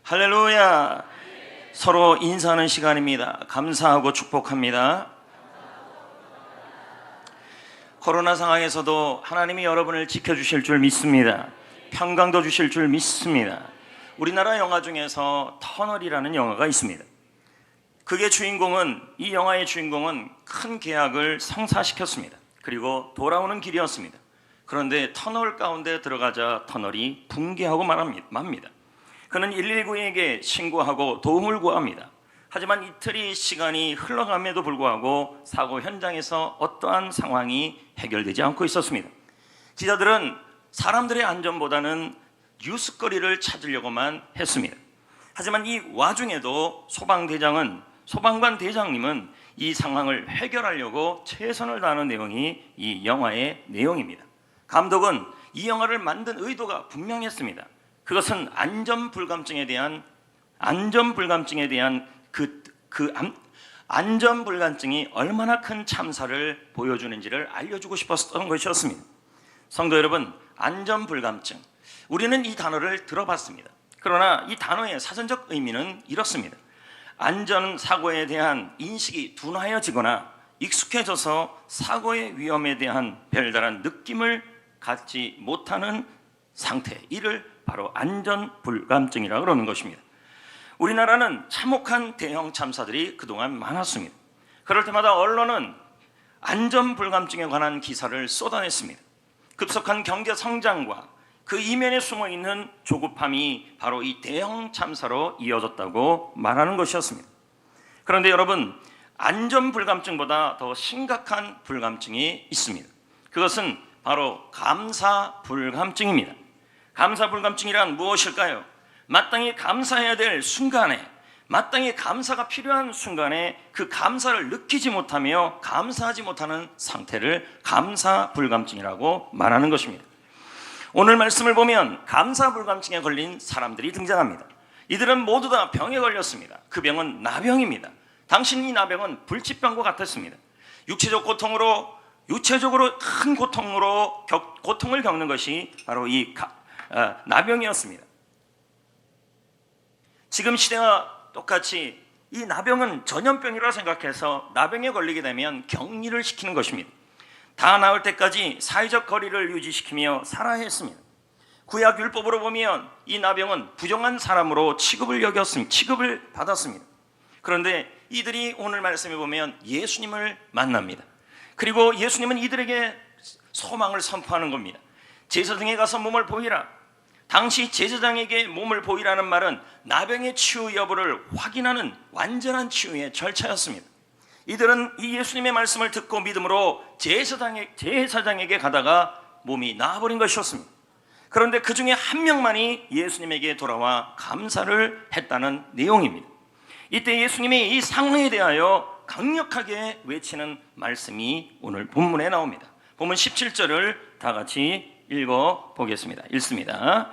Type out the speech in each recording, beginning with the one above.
할렐루야. 서로 인사하는 시간입니다. 감사하고 축복합니다. 코로나 상황에서도 하나님이 여러분을 지켜주실 줄 믿습니다. 평강도 주실 줄 믿습니다. 우리나라 영화 중에서 터널이라는 영화가 있습니다. 이 영화의 주인공은 큰 계약을 성사시켰습니다. 그리고 돌아오는 길이었습니다. 그런데 터널 가운데 들어가자 터널이 붕괴하고 맙니다. 그는 119에게 신고하고 도움을 구합니다. 하지만 이틀이 시간이 흘러감에도 불구하고 사고 현장에서 어떠한 상황이 해결되지 않고 있었습니다. 기자들은 사람들의 안전보다는 뉴스거리를 찾으려고만 했습니다. 하지만 이 와중에도 소방관 대장님은 이 상황을 해결하려고 최선을 다하는 내용이 이 영화의 내용입니다. 감독은 이 영화를 만든 의도가 분명했습니다. 그것은 안전불감증에 대한 안전불감증이 얼마나 큰 참사를 보여주는지를 알려주고 싶었던 것이었습니다. 성도 여러분, 안전불감증, 우리는 이 단어를 들어봤습니다. 그러나 이 단어의 사전적 의미는 이렇습니다. 안전사고에 대한 인식이 둔하여지거나 익숙해져서 사고의 위험에 대한 별다른 느낌을 갖지 못하는 상태, 이를 바로 안전불감증이라고 그러는 것입니다. 우리나라는 참혹한 대형 참사들이 그동안 많았습니다. 그럴 때마다 언론은 안전불감증에 관한 기사를 쏟아냈습니다. 급속한 경제 성장과 그 이면에 숨어있는 조급함이 바로 이 대형 참사로 이어졌다고 말하는 것이었습니다. 그런데 여러분, 안전불감증보다 더 심각한 불감증이 있습니다. 그것은 바로 감사불감증입니다. 감사불감증이란 무엇일까요? 마땅히 감사해야 될 순간에, 마땅히 감사가 필요한 순간에 그 감사를 느끼지 못하며 감사하지 못하는 상태를 감사불감증이라고 말하는 것입니다. 오늘 말씀을 보면 감사불감증에 걸린 사람들이 등장합니다. 이들은 모두 다 병에 걸렸습니다. 그 병은 나병입니다. 당신 이 나병은 불치병과 같았습니다. 유체적으로 큰 고통을 겪는 것이 바로 이 나병이었습니다. 지금 시대와 똑같이 이 나병은 전염병이라 생각해서 나병에 걸리게 되면 격리를 시키는 것입니다. 다 나을 때까지 사회적 거리를 유지시키며 살아야 했습니다. 구약 율법으로 보면 이 나병은 부정한 사람으로 취급을 받았습니다. 그런데 이들이 오늘 말씀에 보면 예수님을 만납니다. 그리고 예수님은 이들에게 소망을 선포하는 겁니다. 제사장에 가서 몸을 보이라. 당시 제사장에게 몸을 보이라는 말은 나병의 치유 여부를 확인하는 완전한 치유의 절차였습니다. 이들은 이 예수님의 말씀을 듣고 믿음으로 제사장에게 가다가 몸이 나아버린 것이었습니다. 그런데 그 중에 한 명만이 예수님에게 돌아와 감사를 했다는 내용입니다. 이때 예수님이 이 상황에 대하여 강력하게 외치는 말씀이 오늘 본문에 나옵니다. 본문 17절을 다 같이 읽어보겠습니다. 읽습니다.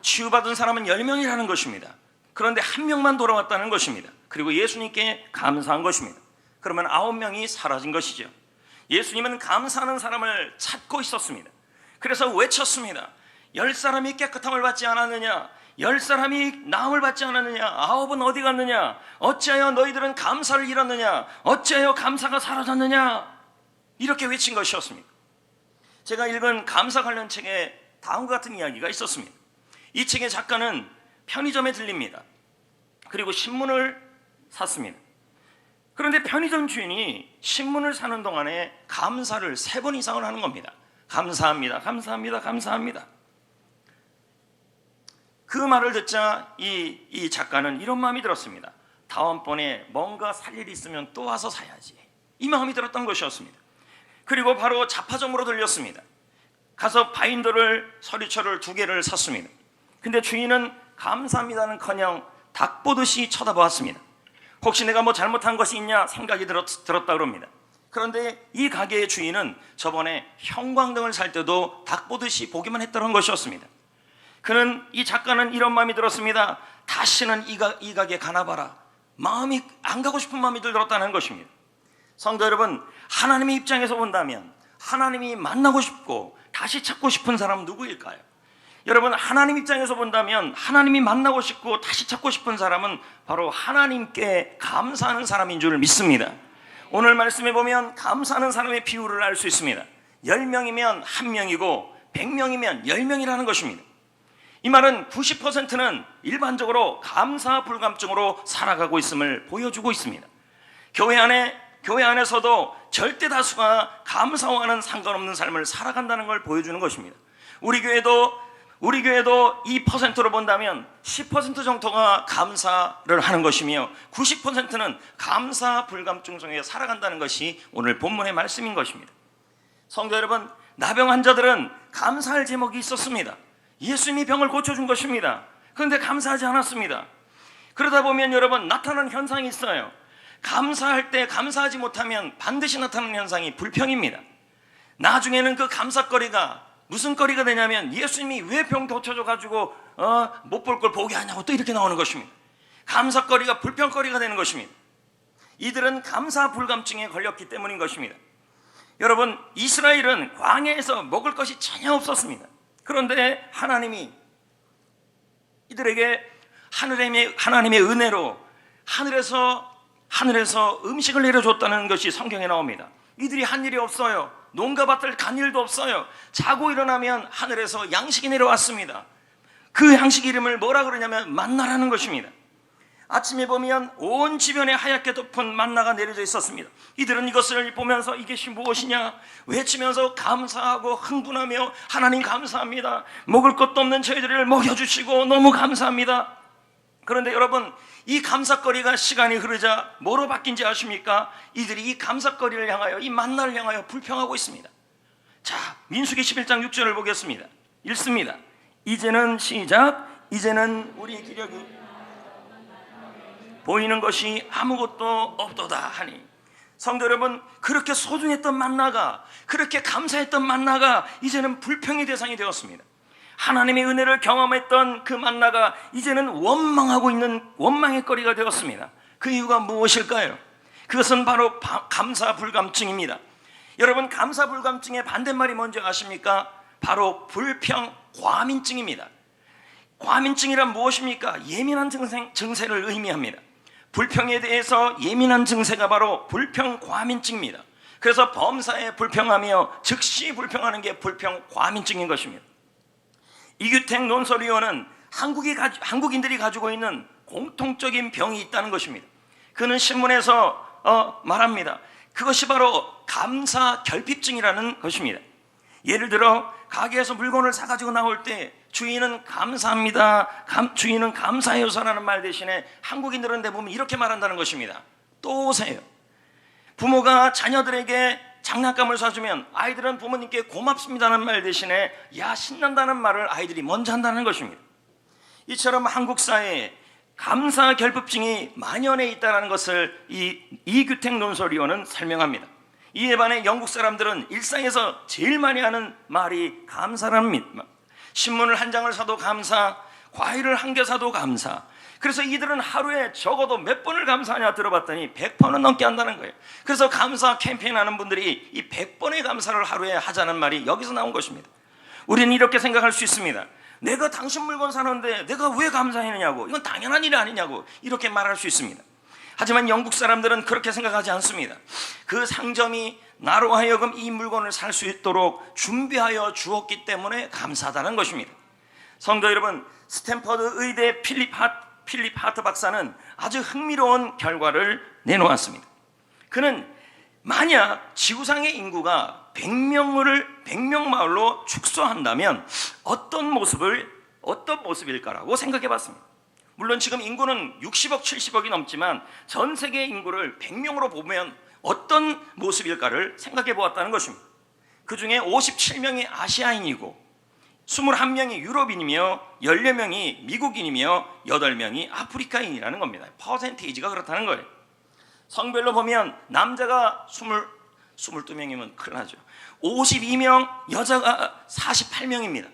치유받은 사람은 10명이라는 것입니다. 그런데 한 명만 돌아왔다는 것입니다. 그리고 예수님께 감사한 것입니다. 그러면 9명이 사라진 것이죠. 예수님은 감사하는 사람을 찾고 있었습니다. 그래서 외쳤습니다. 10사람이 깨끗함을 받지 않았느냐? 10사람이 나음을 받지 않았느냐? 9은 어디 갔느냐? 어찌하여 너희들은 감사를 잃었느냐? 어찌하여 감사가 사라졌느냐? 이렇게 외친 것이었습니다. 제가 읽은 감사 관련 책에 다음과 같은 이야기가 있었습니다. 이 책의 작가는 편의점에 들립니다. 그리고 신문을 샀습니다. 그런데 편의점 주인이 신문을 사는 동안에 감사를 3번 이상을 하는 겁니다. 감사합니다. 감사합니다. 감사합니다. 그 말을 듣자 이 작가는 이런 마음이 들었습니다. 다음번에 뭔가 살 일이 있으면 또 와서 사야지. 이 마음이 들었던 것이었습니다. 그리고 바로 잡화점으로 들렸습니다. 가서 서리철을 2개를 샀습니다. 근데 주인은 감사합니다는커녕 닭 보듯이 쳐다보았습니다. 혹시 내가 뭐 잘못한 것이 있냐 생각이 들었다 그럽니다. 그런데 이 가게의 주인은 저번에 형광등을 살 때도 닭 보듯이 보기만 했던 것이었습니다. 이 작가는 이런 마음이 들었습니다. 다시는 이 가게 가나봐라. 마음이 안 가고 싶은 마음이 들었다는 것입니다. 성도 여러분, 하나님의 입장에서 본다면 하나님이 만나고 싶고 다시 찾고 싶은 사람은 누구일까요? 여러분, 하나님 입장에서 본다면 하나님이 만나고 싶고 다시 찾고 싶은 사람은 바로 하나님께 감사하는 사람인 줄 믿습니다. 오늘 말씀에 보면 감사하는 사람의 비율을 알 수 있습니다. 10명이면 1명이고 100명이면 10명이라는 것입니다. 이 말은 90%는 일반적으로 감사 불감증으로 살아가고 있음을 보여주고 있습니다. 교회 안에서도 절대 다수가 감사와는 상관없는 삶을 살아간다는 걸 보여주는 것입니다. 우리 교회도 이 퍼센트로 본다면 10% 정도가 감사를 하는 것이며 90%는 감사 불감증 속에 살아간다는 것이 오늘 본문의 말씀인 것입니다. 성도 여러분, 나병 환자들은 감사할 제목이 있었습니다. 예수님이 병을 고쳐준 것입니다. 그런데 감사하지 않았습니다. 그러다 보면 여러분, 나타나는 현상이 있어요. 감사할 때 감사하지 못하면 반드시 나타나는 현상이 불평입니다. 나중에는 그 감사거리가 무슨 거리가 되냐면 예수님이 왜 병 고쳐줘 가지고 못 볼 걸 보게 하냐고 또 이렇게 나오는 것입니다. 감사거리가 불평거리가 되는 것입니다. 이들은 감사 불감증에 걸렸기 때문인 것입니다. 여러분, 이스라엘은 광야에서 먹을 것이 전혀 없었습니다. 그런데 하나님이 이들에게 하나님의 은혜로 하늘에서 음식을 내려줬다는 것이 성경에 나옵니다. 이들이 한 일이 없어요. 농가 밭을 간 일도 없어요. 자고 일어나면 하늘에서 양식이 내려왔습니다. 그 양식 이름을 뭐라 그러냐면 만나라는 것입니다. 아침에 보면 온 주변에 하얗게 덮은 만나가 내려져 있었습니다. 이들은 이것을 보면서 이것이 무엇이냐 외치면서 감사하고 흥분하며 하나님 감사합니다. 먹을 것도 없는 저희들을 먹여주시고 너무 감사합니다. 그런데 여러분, 이 감사거리가 시간이 흐르자 뭐로 바뀐지 아십니까? 이들이 이 감사거리를 향하여, 이 만나를 향하여 불평하고 있습니다. 자, 민수기 11장 6절을 보겠습니다. 읽습니다. 이제는 시작. 이제는 우리 기력이 보이는 것이 아무것도 없도다 하니. 성도 여러분, 그렇게 소중했던 만나가, 그렇게 감사했던 만나가 이제는 불평의 대상이 되었습니다. 하나님의 은혜를 경험했던 그 만나가 이제는 원망하고 있는 원망의 거리가 되었습니다. 그 이유가 무엇일까요? 그것은 바로 감사 불감증입니다. 여러분, 감사 불감증의 반대말이 뭔지 아십니까? 바로 불평 과민증입니다. 과민증이란 무엇입니까? 예민한 증세를 의미합니다. 불평에 대해서 예민한 증세가 바로 불평 과민증입니다. 그래서 범사에 불평하며 즉시 불평하는 게 불평 과민증인 것입니다. 이규택 논설위원은 한국인들이 가지고 있는 공통적인 병이 있다는 것입니다. 그는 신문에서 말합니다. 그것이 바로 감사 결핍증이라는 것입니다. 예를 들어 가게에서 물건을 사가지고 나올 때 주인은 감사합니다, 주인은 감사해요라는 말 대신에 한국인들은 대부분 이렇게 말한다는 것입니다. 또 오세요. 부모가 자녀들에게 장난감을 사주면 아이들은 부모님께 고맙습니다는 말 대신에 야 신난다는 말을 아이들이 먼저 한다는 것입니다. 이처럼 한국 사회에 감사 결핍증이 만연해 있다는 것을 이규택 논설위원은 설명합니다. 이에 반해 영국 사람들은 일상에서 제일 많이 하는 말이 감사라는 말. 신문을 한 장을 사도 감사, 과일을 한 개 사도 감사. 그래서 이들은 하루에 적어도 몇 번을 감사하냐 들어봤더니 100번은 넘게 한다는 거예요. 그래서 감사 캠페인 하는 분들이 이 100번의 감사를 하루에 하자는 말이 여기서 나온 것입니다. 우리는 이렇게 생각할 수 있습니다. 내가 당신 물건 사는데 내가 왜 감사했느냐고, 이건 당연한 일이 아니냐고 이렇게 말할 수 있습니다. 하지만 영국 사람들은 그렇게 생각하지 않습니다. 그 상점이 나로 하여금 이 물건을 살 수 있도록 준비하여 주었기 때문에 감사하다는 것입니다. 성도 여러분, 스탠퍼드 의대 필립 하트 박사는 아주 흥미로운 결과를 내놓았습니다. 그는 만약 지구상의 인구가 100명 마을로 축소한다면 어떤 모습일까라고 생각해 봤습니다. 물론 지금 인구는 60억, 70억이 넘지만 전 세계 인구를 100명으로 보면 어떤 모습일까를 생각해 보았다는 것입니다. 그 중에 57명이 아시아인이고 21명이 유럽인이며 14명이 미국인이며 8명이 아프리카인이라는 겁니다. 퍼센테이지가 그렇다는 거예요. 성별로 보면 남자가 22명이면 큰일 나죠. 52명, 여자가 48명입니다.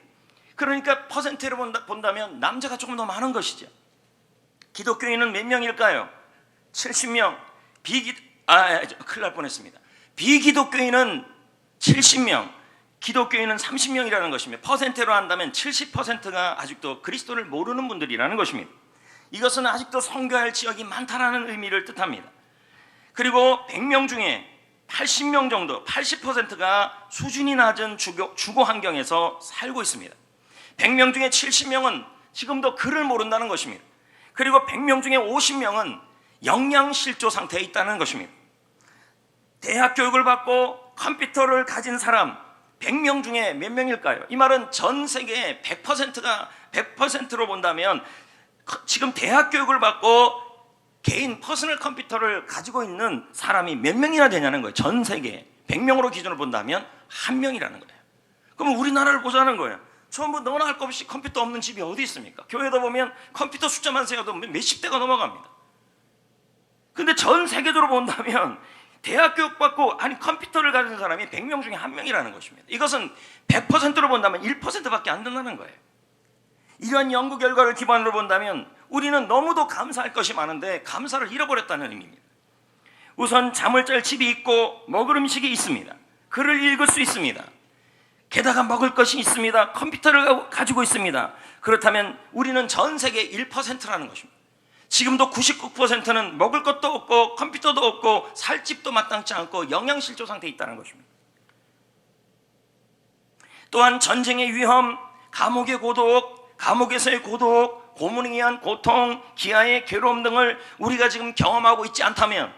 그러니까 퍼센트로 본다면 남자가 조금 더 많은 것이죠. 기독교인은 몇 명일까요? 70명. 큰일 날 뻔했습니다. 비기독교인은 70명, 기독교인은 30명이라는 것입니다. 퍼센트로 한다면 70%가 아직도 그리스도를 모르는 분들이라는 것입니다. 이것은 아직도 선교할 지역이 많다는 의미를 뜻합니다. 그리고 100명 중에 80명 정도, 80%가 수준이 낮은 주거 환경에서 살고 있습니다. 100명 중에 70명은 지금도 글을 모른다는 것입니다. 그리고 100명 중에 50명은 영양실조 상태에 있다는 것입니다. 대학 교육을 받고 컴퓨터를 가진 사람 100명 중에 몇 명일까요? 이 말은 전 세계의 100%로 본다면 지금 대학 교육을 받고 개인 퍼스널 컴퓨터를 가지고 있는 사람이 몇 명이나 되냐는 거예요. 전 세계에 100명으로 기준을 본다면 1명이라는 거예요. 그럼 우리나라를 보자는 거예요. 전부 너나 할 것 없이 컴퓨터 없는 집이 어디 있습니까? 교회다 보면 컴퓨터 숫자만 세어도 몇십 대가 넘어갑니다. 근데 전 세계적으로 본다면 대학 교육 받고 컴퓨터를 가진 사람이 100명 중에 1명이라는 것입니다. 이것은 100%로 본다면 1%밖에 안 된다는 거예요. 이러한 연구 결과를 기반으로 본다면 우리는 너무도 감사할 것이 많은데 감사를 잃어버렸다는 의미입니다. 우선 잠을 잘 집이 있고 먹을 음식이 있습니다. 글을 읽을 수 있습니다. 게다가 먹을 것이 있습니다. 컴퓨터를 가지고 있습니다. 그렇다면 우리는 전 세계 1%라는 것입니다. 지금도 99%는 먹을 것도 없고 컴퓨터도 없고 살 집도 마땅치 않고 영양실조 상태에 있다는 것입니다. 또한 전쟁의 위험, 감옥의 고독, 감옥에서의 고독, 고문에 의한 고통, 기아의 괴로움 등을 우리가 지금 경험하고 있지 않다면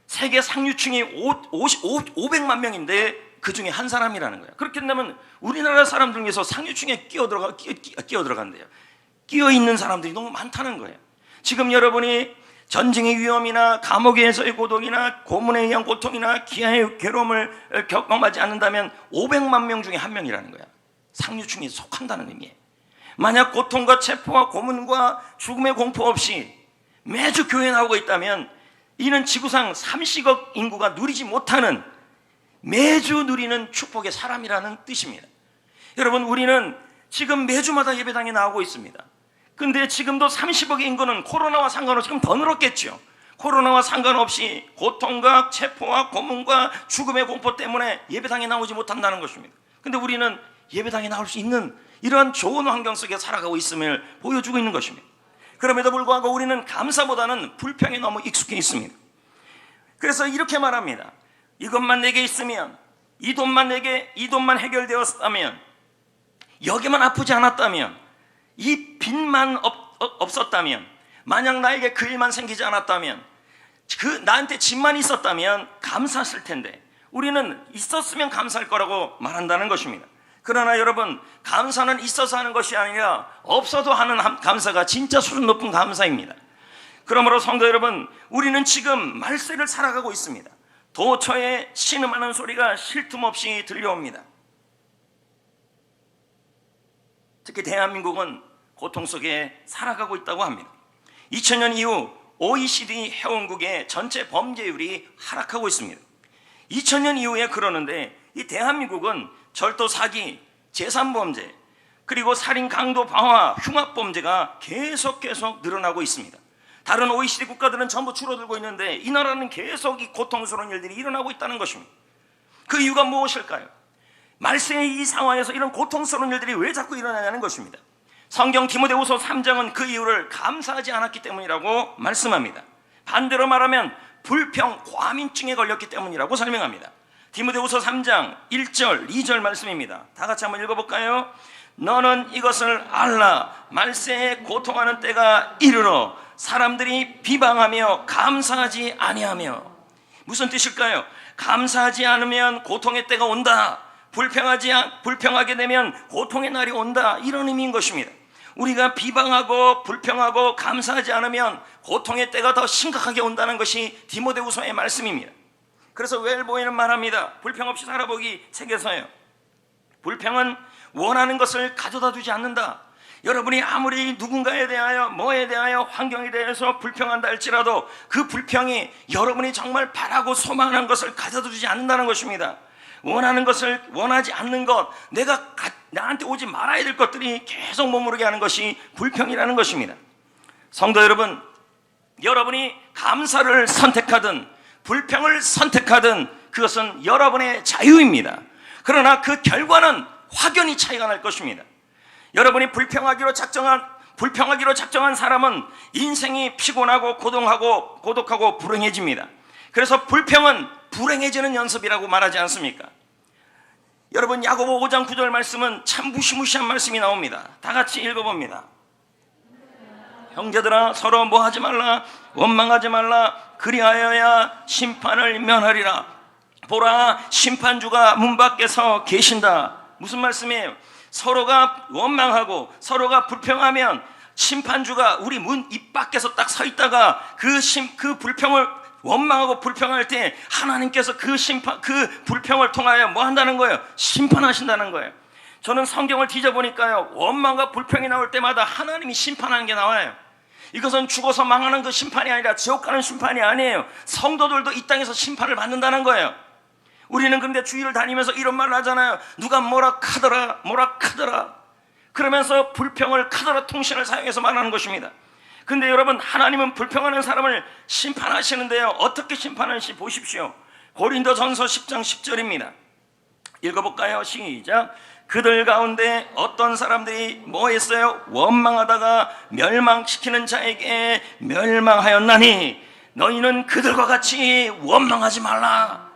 세계 상류층이 500만 명인데 그 중에 한 사람이라는 거예요. 그렇게 된다면 우리나라 사람들 중에서 상류층에 끼어 들어간대요. 끼어 있는 사람들이 너무 많다는 거예요. 지금 여러분이 전쟁의 위험이나 감옥에서의 고독이나 고문에 의한 고통이나 기아의 괴로움을 경험하지 않는다면 500만 명 중에 한 명이라는 거야. 상류층에 속한다는 의미예요. 만약 고통과 체포와 고문과 죽음의 공포 없이 매주 교회에 나오고 있다면 이는 지구상 30억 인구가 누리지 못하는 매주 누리는 축복의 사람이라는 뜻입니다. 여러분, 우리는 지금 매주마다 예배당에 나오고 있습니다. 근데 지금도 30억의 인구는 코로나와 상관없이 지금 더 늘었겠죠. 코로나와 상관없이 고통과 체포와 고문과 죽음의 공포 때문에 예배당에 나오지 못한다는 것입니다. 근데 우리는 예배당에 나올 수 있는 이러한 좋은 환경 속에 살아가고 있음을 보여주고 있는 것입니다. 그럼에도 불구하고 우리는 감사보다는 불평에 너무 익숙해 있습니다. 그래서 이렇게 말합니다. 이것만 내게 있으면, 이 돈만 해결되었다면, 여기만 아프지 않았다면, 이 빚만 없었다면, 만약 나에게 그 일만 생기지 않았다면, 나한테 집만 있었다면 감사했을 텐데 우리는 있었으면 감사할 거라고 말한다는 것입니다. 그러나 여러분, 감사는 있어서 하는 것이 아니라 없어도 하는 감사가 진짜 수준 높은 감사입니다. 그러므로 성도 여러분, 우리는 지금 말세를 살아가고 있습니다. 도처에 신음하는 소리가 쉴 틈 없이 들려옵니다. 특히 대한민국은 고통 속에 살아가고 있다고 합니다. 2000년 이후 OECD 회원국의 전체 범죄율이 하락하고 있습니다. 2000년 이후에 그러는데 이 대한민국은 절도 사기, 재산범죄, 그리고 살인, 강도, 방화, 흉악범죄가 계속 늘어나고 있습니다. 다른 OECD 국가들은 전부 줄어들고 있는데 이 나라는 계속 이 고통스러운 일들이 일어나고 있다는 것입니다. 그 이유가 무엇일까요? 말세의 이 상황에서 이런 고통스러운 일들이 왜 자꾸 일어나냐는 것입니다. 성경 디모데후서 3장은 그 이유를 감사하지 않았기 때문이라고 말씀합니다. 반대로 말하면 불평, 과민증에 걸렸기 때문이라고 설명합니다. 디모데후서 3장 1절, 2절 말씀입니다. 다 같이 한번 읽어볼까요? 너는 이것을 알라. 말세에 고통하는 때가 이르러 사람들이 비방하며 감사하지 아니하며. 무슨 뜻일까요? 감사하지 않으면 고통의 때가 온다. 불평하게 되면 고통의 날이 온다. 이런 의미인 것입니다. 우리가 비방하고 불평하고 감사하지 않으면 고통의 때가 더 심각하게 온다는 것이 디모데후서의 말씀입니다. 그래서 웰보이는 말합니다. 불평 없이 살아보기 책에서요. 불평은 원하는 것을 가져다 주지 않는다. 여러분이 아무리 누군가에 대하여 뭐에 대하여 환경에 대해서 불평한다 할지라도 그 불평이 여러분이 정말 바라고 소망하는 것을 가져다 주지 않는다는 것입니다. 원하는 것을 원하지 않는 것, 나한테 오지 말아야 될 것들이 계속 머무르게 하는 것이 불평이라는 것입니다. 성도 여러분, 여러분이 감사를 선택하든 불평을 선택하든 그것은 여러분의 자유입니다. 그러나 그 결과는 확연히 차이가 날 것입니다. 여러분이 불평하기로 작정한 사람은 인생이 피곤하고 고독하고 불행해집니다. 그래서 불평은 불행해지는 연습이라고 말하지 않습니까? 여러분, 야고보 5장 9절 말씀은 참 무시무시한 말씀이 나옵니다. 다 같이 읽어봅니다. 형제들아, 서로 뭐 하지 말라, 원망하지 말라, 그리하여야 심판을 면하리라. 보라, 심판주가 문 밖에서 계신다. 무슨 말씀이에요? 서로가 원망하고 서로가 불평하면 심판주가 우리 문 입 밖에서 딱 서 있다가 그 불평을 원망하고 불평할 때 하나님께서 그 불평을 통하여 뭐 한다는 거예요? 심판하신다는 거예요. 저는 성경을 뒤져보니까요, 원망과 불평이 나올 때마다 하나님이 심판하는 게 나와요. 이것은 죽어서 망하는 그 심판이 아니라 지옥 가는 심판이 아니에요. 성도들도 이 땅에서 심판을 받는다는 거예요. 우리는 근데 주위를 다니면서 이런 말을 하잖아요. 누가 뭐라 카더라 그러면서 불평을 카더라 통신을 사용해서 말하는 것입니다. 근데 여러분, 하나님은 불평하는 사람을 심판하시는데요, 어떻게 심판하는지 보십시오. 고린도전서 10장 10절입니다 읽어볼까요? 시작. 그들 가운데 어떤 사람들이 뭐 했어요? 원망하다가 멸망시키는 자에게 멸망하였나니 너희는 그들과 같이 원망하지 말라.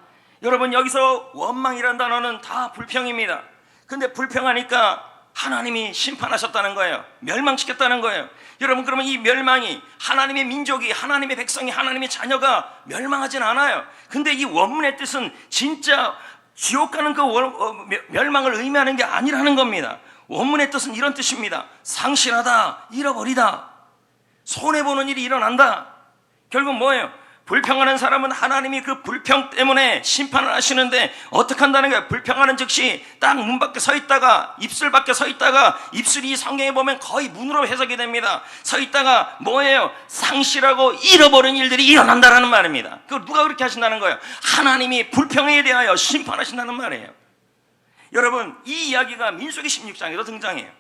여러분, 여기서 원망이란 단어는 다 불평입니다. 근데 불평하니까 하나님이 심판하셨다는 거예요. 멸망시켰다는 거예요. 여러분, 그러면 이 멸망이 하나님의 민족이, 하나님의 백성이, 하나님의 자녀가 멸망하진 않아요. 근데 이 원문의 뜻은 진짜 지옥 가는 그 멸망을 의미하는 게 아니라는 겁니다. 원문의 뜻은 이런 뜻입니다. 상실하다, 잃어버리다, 손해보는 일이 일어난다. 결국 뭐예요? 불평하는 사람은 하나님이 그 불평 때문에 심판을 하시는데 어떻게 한다는 거예요? 불평하는 즉시 딱 문 밖에 서 있다가, 입술 밖에 서 있다가, 입술이 성경에 보면 거의 문으로 해석이 됩니다. 서 있다가 뭐예요? 상실하고 잃어버린 일들이 일어난다라는 말입니다. 그걸 누가 그렇게 하신다는 거예요? 하나님이 불평에 대하여 심판하신다는 말이에요. 여러분, 이 이야기가 민수기 16장에도 등장해요.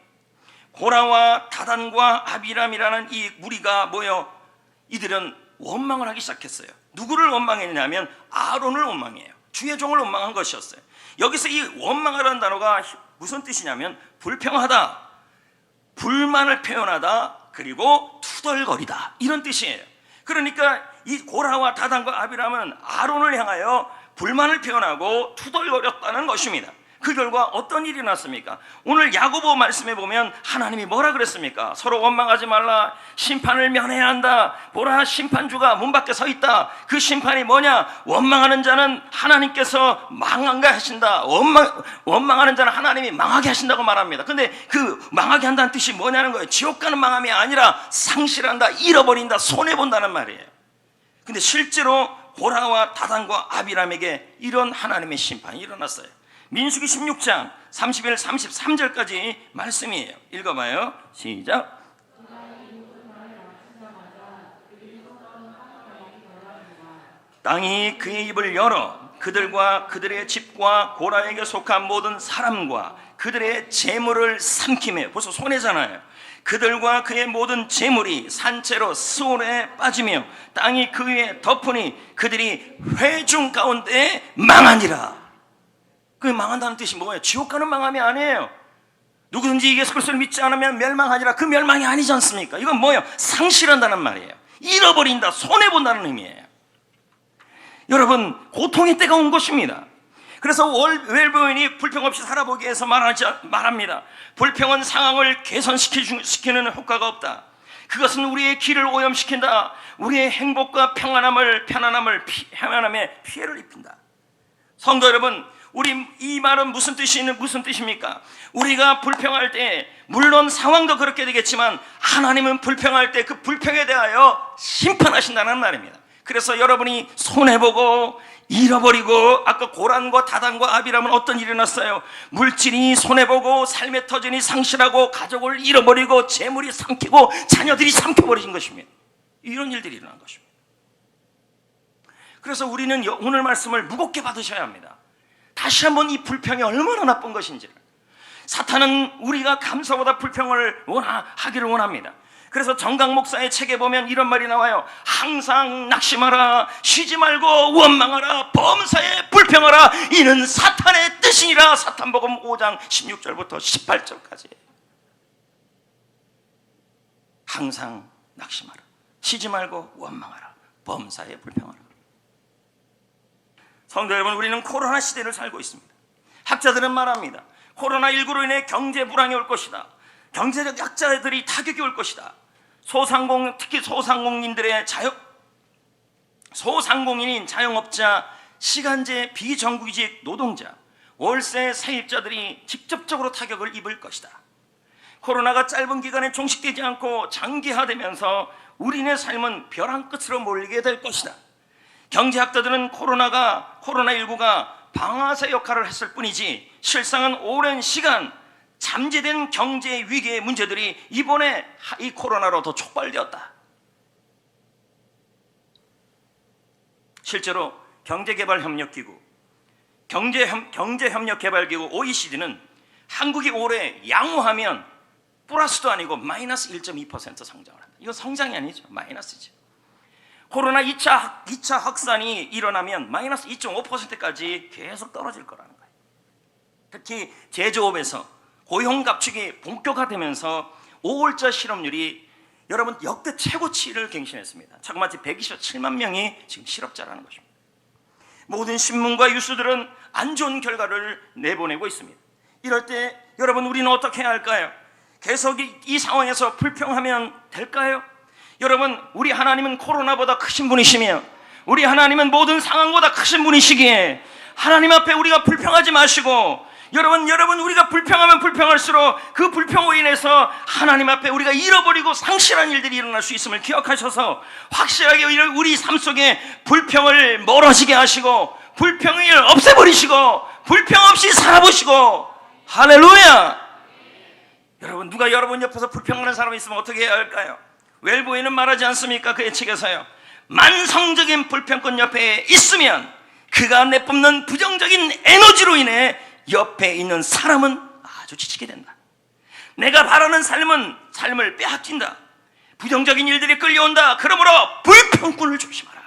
고라와 다단과 아비람이라는 이 무리가 뭐예요? 이들은 원망을 하기 시작했어요. 누구를 원망했냐면 아론을 원망해요. 주의 종을 원망한 것이었어요. 여기서 이 원망이라는 단어가 무슨 뜻이냐면 불평하다, 불만을 표현하다, 그리고 투덜거리다, 이런 뜻이에요. 그러니까 이 고라와 다단과 아비람은 아론을 향하여 불만을 표현하고 투덜거렸다는 것입니다. 그 결과 어떤 일이 났습니까? 오늘 야고보 말씀에 보면 하나님이 뭐라 그랬습니까? 서로 원망하지 말라, 심판을 면해야 한다. 보라, 심판주가 문 밖에 서 있다. 그 심판이 뭐냐? 원망하는 자는 하나님께서 망하게 하신다. 원망하는 자는 하나님이 망하게 하신다고 말합니다. 근데 그 망하게 한다는 뜻이 뭐냐는 거예요. 지옥 가는 망함이 아니라 상실한다, 잃어버린다, 손해본다는 말이에요. 근데 실제로 고라와 다단과 아비람에게 이런 하나님의 심판이 일어났어요. 민수기 16장 31, 33절까지 말씀이에요. 읽어봐요. 시작. 땅이 그의 입을 열어 그들과 그들의 집과 고라에게 속한 모든 사람과 그들의 재물을 삼키며, 벌써 손해잖아요. 그들과 그의 모든 재물이 산채로 스올에 빠지며 땅이 그 위에 덮으니 그들이 회중 가운데 망하니라. 그 망한다는 뜻이 뭐예요? 지옥 가는 망함이 아니에요. 누구든지 예수 그리스도를 믿지 않으면 멸망하니라. 그 멸망이 아니지 않습니까? 이건 뭐예요? 상실한다는 말이에요. 잃어버린다, 손해본다는 의미예요. 여러분, 고통의 때가 온 것입니다. 그래서 웰버인이 불평 없이 살아보기 위해서 말합니다. 불평은 상황을 개선시키는 효과가 없다. 그것은 우리의 길을 오염시킨다. 우리의 행복과 편안함에 피해를 입힌다. 성도 여러분, 이 말은 무슨 뜻입니까? 우리가 불평할 때, 물론 상황도 그렇게 되겠지만 하나님은 불평할 때 그 불평에 대하여 심판하신다는 말입니다. 그래서 여러분이 손해보고 잃어버리고, 아까 고란과 다단과 아비람은 어떤 일이 났어요? 물질이 손해보고, 삶의 터전이 상실하고, 가족을 잃어버리고, 재물이 삼키고, 자녀들이 삼켜버린 것입니다. 이런 일들이 일어난 것입니다. 그래서 우리는 오늘 말씀을 무겁게 받으셔야 합니다. 다시 한번 이 불평이 얼마나 나쁜 것인지를. 사탄은 우리가 감사보다 불평을 하기를 원합니다. 그래서 정강 목사의 책에 보면 이런 말이 나와요. 항상 낙심하라, 쉬지 말고 원망하라, 범사에 불평하라. 이는 사탄의 뜻 것이니라. 사탄복음 5장 16절부터 18절까지. 항상 낙심하라. 쉬지 말고 원망하라. 범사에 불평하라. 성도 여러분, 우리는 코로나 시대를 살고 있습니다. 학자들은 말합니다. 코로나19로 인해 경제 불황이 올 것이다. 경제적 약자들이 타격이 올 것이다. 특히 소상공인인 자영업자, 시간제 비정규직 노동자, 월세 세입자들이 직접적으로 타격을 입을 것이다. 코로나가 짧은 기간에 종식되지 않고 장기화되면서 우리네 삶은 벼랑 끝으로 몰리게 될 것이다. 경제학자들은 코로나19가 방아쇠 역할을 했을 뿐이지 실상은 오랜 시간 잠재된 경제 위기의 문제들이 이번에 이 코로나로 더 촉발되었다. 실제로 경제개발협력기구, 경제협력개발기구 OECD는 한국이 올해 양호하면 플러스도 아니고 마이너스 1.2% 성장을 한다. 이건 성장이 아니죠. 마이너스죠. 코로나 2차 확산이 일어나면 마이너스 2.5%까지 계속 떨어질 거라는 거예요. 특히 제조업에서 고용 감축이 본격화되면서 5월자 실업률이 여러분 역대 최고치를 갱신했습니다. 자그마치 127만 명이 지금 실업자라는 것입니다. 모든 신문과 뉴스들은 안 좋은 결과를 내보내고 있습니다. 이럴 때 여러분 우리는 어떻게 해야 할까요? 계속 이 상황에서 불평하면 될까요? 여러분, 우리 하나님은 코로나보다 크신 분이시며 우리 하나님은 모든 상황보다 크신 분이시기에 하나님 앞에 우리가 불평하지 마시고 여러분 우리가 불평하면 불평할수록 그 불평으로 인해서 하나님 앞에 우리가 잃어버리고 상실한 일들이 일어날 수 있음을 기억하셔서 확실하게 우리 삶 속에 불평을 멀어지게 하시고 불평을 없애버리시고 불평 없이 살아보시고 할렐루야. 여러분, 누가 여러분 옆에서 불평하는 사람이 있으면 어떻게 해야 할까요? 웰보이는 말하지 않습니까? 그의 책에서요, 만성적인 불평권 옆에 있으면 그가 내뿜는 부정적인 에너지로 인해 옆에 있는 사람은 아주 지치게 된다. 내가 바라는 삶을 빼앗긴다. 부정적인 일들이 끌려온다. 그러므로 불평꾼을 조심하라.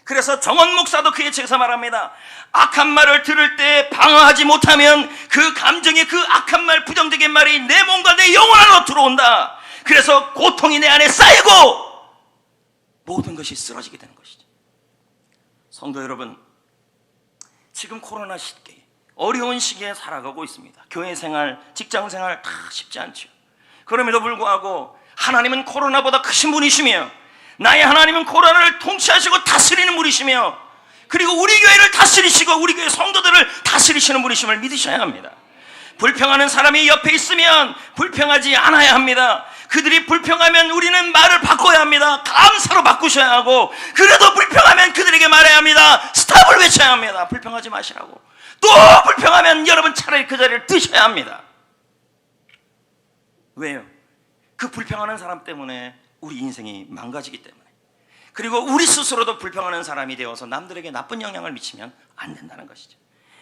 그래서 정원 목사도 그의 책에서 말합니다. 악한 말을 들을 때 방어하지 못하면 그 감정이, 그 악한 말, 부정적인 말이 내 몸과 내 영혼 안으로 들어온다. 그래서 고통이 내 안에 쌓이고 모든 것이 쓰러지게 되는 것이죠. 성도 여러분, 지금 코로나 시기에 어려운 시기에 살아가고 있습니다. 교회 생활, 직장 생활 다 쉽지 않죠. 그럼에도 불구하고 하나님은 코로나보다 크신 분이시며 나의 하나님은 코로나를 통치하시고 다스리는 분이시며 그리고 우리 교회를 다스리시고 우리 교회 성도들을 다스리시는 분이심을 믿으셔야 합니다. 불평하는 사람이 옆에 있으면 불평하지 않아야 합니다. 그들이 불평하면 우리는 말을 바꿔야 합니다. 감사로 바꾸셔야 하고, 그래도 불평하면 그들에게 말해야 합니다. 스탑을 외쳐야 합니다. 불평하지 마시라고. 또 불평하면 여러분 차라리 그 자리를 뜨셔야 합니다. 왜요? 그 불평하는 사람 때문에 우리 인생이 망가지기 때문에, 그리고 우리 스스로도 불평하는 사람이 되어서 남들에게 나쁜 영향을 미치면 안 된다는 것이죠.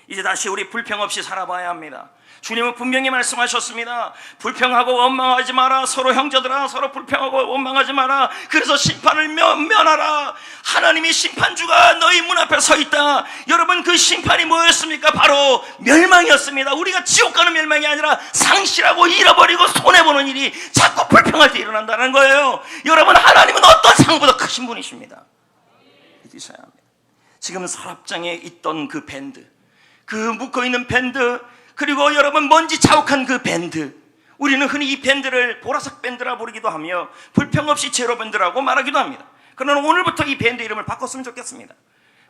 이제 다시 우리 불평 없이 살아봐야 합니다. 주님은 분명히 말씀하셨습니다. 불평하고 원망하지 마라. 서로 형제들아, 서로 불평하고 원망하지 마라. 그래서 심판을 면하라. 하나님이 심판주가 너희 문 앞에 서 있다. 여러분, 그 심판이 뭐였습니까? 바로 멸망이었습니다. 우리가 지옥 가는 멸망이 아니라 상실하고 잃어버리고 손해보는 일이 자꾸 불평할 때 일어난다는 거예요. 여러분, 하나님은 어떤 상보다 크신 분이십니다. 믿으셔야 합니다. 지금 서랍장에 있던 그 밴드, 그 묶어있는 밴드, 그리고 여러분 먼지 자욱한 그 밴드, 우리는 흔히 이 밴드를 보라색 밴드라 부르기도 하며 불평 없이 제로 밴드라고 말하기도 합니다. 그러나 오늘부터 이 밴드 이름을 바꿨으면 좋겠습니다.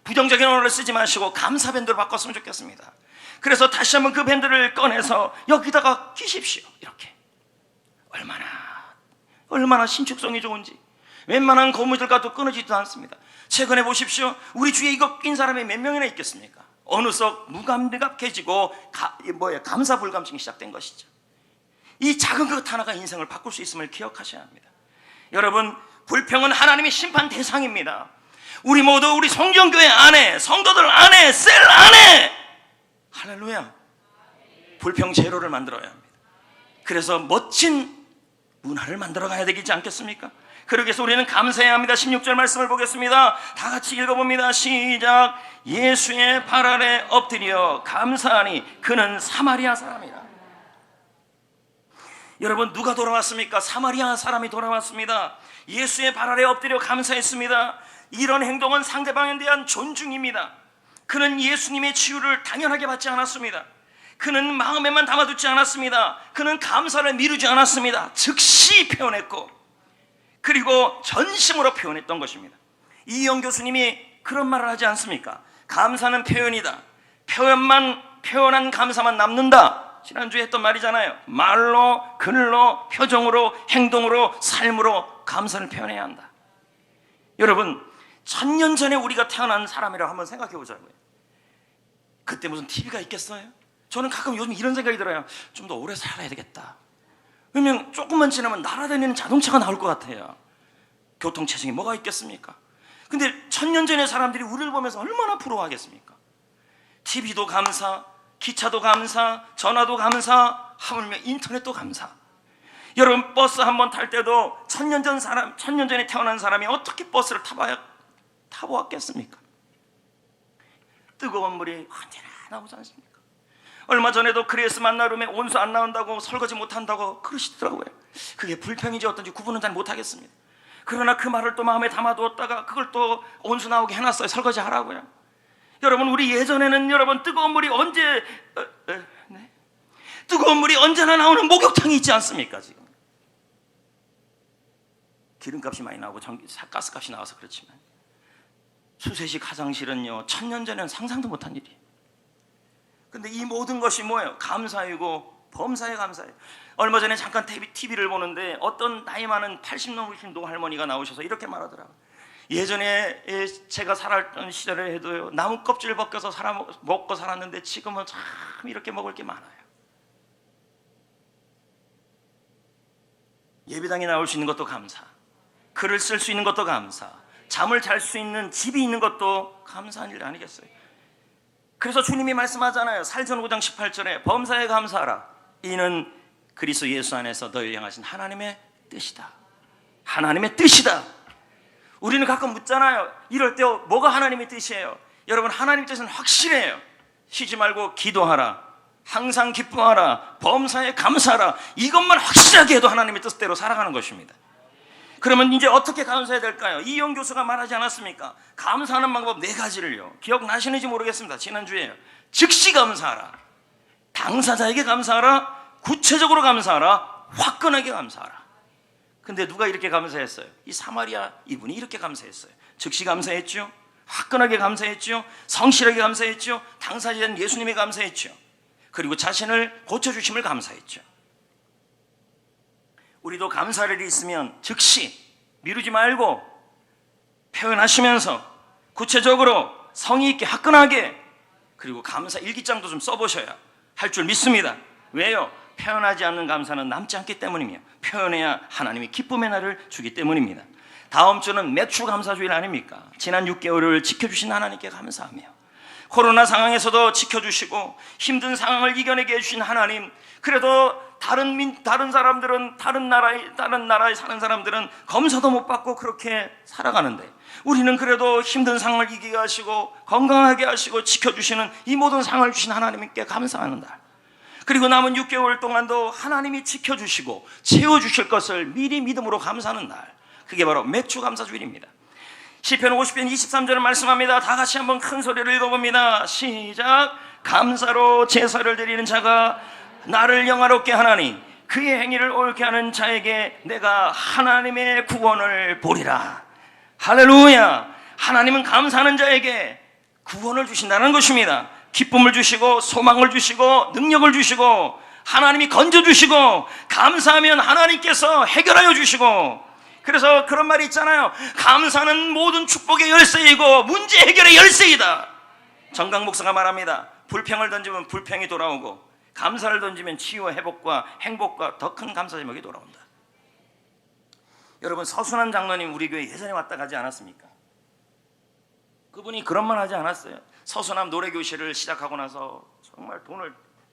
부정적인 언어를 쓰지 마시고 감사 밴드로 바꿨으면 좋겠습니다. 그래서 다시 한번 그 밴드를 꺼내서 여기다가 끼십시오. 이렇게 얼마나 신축성이 좋은지. 웬만한 고무줄과도 끊어지지도 않습니다. 최근에 보십시오. 우리 주위에 이거 낀 사람이 몇 명이나 있겠습니까? 어느 썩 무감각해지고 감사 불감증이 시작된 것이죠. 이 작은 것 하나가 인생을 바꿀 수 있음을 기억하셔야 합니다. 여러분, 불평은 하나님의 심판 대상입니다. 우리 모두 우리 성경교회 안에, 성도들 안에, 셀 안에, 할렐루야, 불평 제로를 만들어야 합니다. 그래서 멋진 문화를 만들어 가야 되지 않겠습니까? 그러기 위해서 우리는 감사해야 합니다. 16절 말씀을 보겠습니다. 다 같이 읽어봅니다. 시작. 예수의 발 아래 엎드려 감사하니 그는 사마리아 사람이라. 여러분, 누가 돌아왔습니까? 사마리아 사람이 돌아왔습니다. 예수의 발 아래 엎드려 감사했습니다. 이런 행동은 상대방에 대한 존중입니다. 그는 예수님의 치유를 당연하게 받지 않았습니다. 그는 마음에만 담아두지 않았습니다. 그는 감사를 미루지 않았습니다. 즉시 표현했고, 그리고 전심으로 표현했던 것입니다. 이영 교수님이 그런 말을 하지 않습니까? 감사는 표현이다. 표현한 감사만 남는다. 지난주에 했던 말이잖아요. 말로, 글로, 표정으로, 행동으로, 삶으로 감사를 표현해야 한다. 여러분, 1000년 전에 우리가 태어난 사람이라고 한번 생각해 보자고요. 그때 무슨 TV가 있겠어요? 저는 가끔 요즘 이런 생각이 들어요. 좀 더 오래 살아야 되겠다. 왜냐면 조금만 지나면 날아다니는 자동차가 나올 것 같아요. 교통체증이 뭐가 있겠습니까? 근데 1000년 전의 사람들이 우리를 보면서 얼마나 부러워하겠습니까? TV도 감사, 기차도 감사, 전화도 감사, 하물며 인터넷도 감사. 여러분, 버스 한번 탈 때도 1000년 전에 태어난 사람이 어떻게 버스를 타보았겠습니까? 뜨거운 물이 언제나 나오지 않습니까? 얼마 전에도 그레이스 만나룸에 온수 안 나온다고, 설거지 못한다고 그러시더라고요. 그게 불평인지 어떤지 구분은 잘 못하겠습니다. 그러나 그 말을 또 마음에 담아두었다가 그걸 또 온수 나오게 해놨어요. 설거지 하라고요. 여러분, 우리 예전에는 여러분 뜨거운 물이 뜨거운 물이 언제나 나오는 목욕탕이 있지 않습니까? 지금 기름값이 많이 나오고 가스값이 나와서 그렇지만 수세식 화장실은요 1000년 전에는 상상도 못한 일이에요. 근데 이 모든 것이 뭐예요? 감사이고 범사에 감사해요. 얼마 전에 잠깐 TV를 보는데 어떤 나이 많은 80 넘으신 노할머니가 나오셔서 이렇게 말하더라고요. 예전에 제가 살았던 시절에 해도요, 나무 껍질 벗겨서 먹고 살았는데 지금은 참 이렇게 먹을 게 많아요. 예배당에 나올 수 있는 것도 감사, 글을 쓸 수 있는 것도 감사, 잠을 잘 수 있는 집이 있는 것도 감사한 일 아니겠어요? 그래서 주님이 말씀하잖아요. 살전 5장 18절에 범사에 감사하라. 이는 그리스도 예수 안에서 너희를 향하신 하나님의 뜻이다. 하나님의 뜻이다. 우리는 가끔 묻잖아요. 이럴 때 뭐가 하나님의 뜻이에요? 여러분, 하나님의 뜻은 확실해요. 쉬지 말고 기도하라, 항상 기뻐하라, 범사에 감사하라. 이것만 확실하게 해도 하나님의 뜻대로 살아가는 것입니다. 그러면 이제 어떻게 감사해야 될까요? 이영 교수가 말하지 않았습니까? 감사하는 방법 4가지를요 기억나시는지 모르겠습니다. 지난주에요. 즉시 감사하라, 당사자에게 감사하라, 구체적으로 감사하라, 화끈하게 감사하라. 근데 누가 이렇게 감사했어요? 이 사마리아 이분이 이렇게 감사했어요. 즉시 감사했죠, 화끈하게 감사했죠, 성실하게 감사했죠, 당사자인 예수님이 감사했죠, 그리고 자신을 고쳐주심을 감사했죠. 우리도 감사할 일이 있으면 즉시 미루지 말고 표현하시면서 구체적으로 성의 있게 화끈하게, 그리고 감사 일기장도 좀 써보셔야 할 줄 믿습니다. 왜요? 표현하지 않는 감사는 남지 않기 때문이며, 표현해야 하나님이 기쁨의 날을 주기 때문입니다. 다음 주는 매출 감사주일 아닙니까? 지난 6개월을 지켜주신 하나님께 감사하며, 코로나 상황에서도 지켜주시고 힘든 상황을 이겨내게 해주신 하나님, 그래도 다른 사람들은 다른 나라에 사는 사람들은 검사도 못 받고 그렇게 살아가는데, 우리는 그래도 힘든 상황을 이기게 하시고 건강하게 하시고 지켜주시는 이 모든 상황을 주신 하나님께 감사하는 날, 그리고 남은 6개월 동안도 하나님이 지켜주시고 채워주실 것을 미리 믿음으로 감사하는 날, 그게 바로 매주 감사주일입니다. 시편 50편 23절을 말씀합니다. 다 같이 한번 큰 소리로 읽어봅니다. 시작. 감사로 제사를 드리는 자가 나를 영화롭게 하나니 그의 행위를 옳게 하는 자에게 내가 하나님의 구원을 보리라. 할렐루야. 하나님은 감사하는 자에게 구원을 주신다는 것입니다. 기쁨을 주시고 소망을 주시고 능력을 주시고 하나님이 건져주시고, 감사하면 하나님께서 해결하여 주시고, 그래서 그런 말이 있잖아요. 감사는 모든 축복의 열쇠이고 문제 해결의 열쇠이다. 정강 목사가 말합니다. 불평을 던지면 불평이 돌아오고, 감사를 던지면 치유와 회복과 행복과 더 큰 감사 제목이 돌아온다. 여러분, 서순환 장로님 우리 교회 예전에 왔다 가지 않았습니까? 그분이 그런 말 하지 않았어요? 서순환 노래교실을 시작하고 나서 정말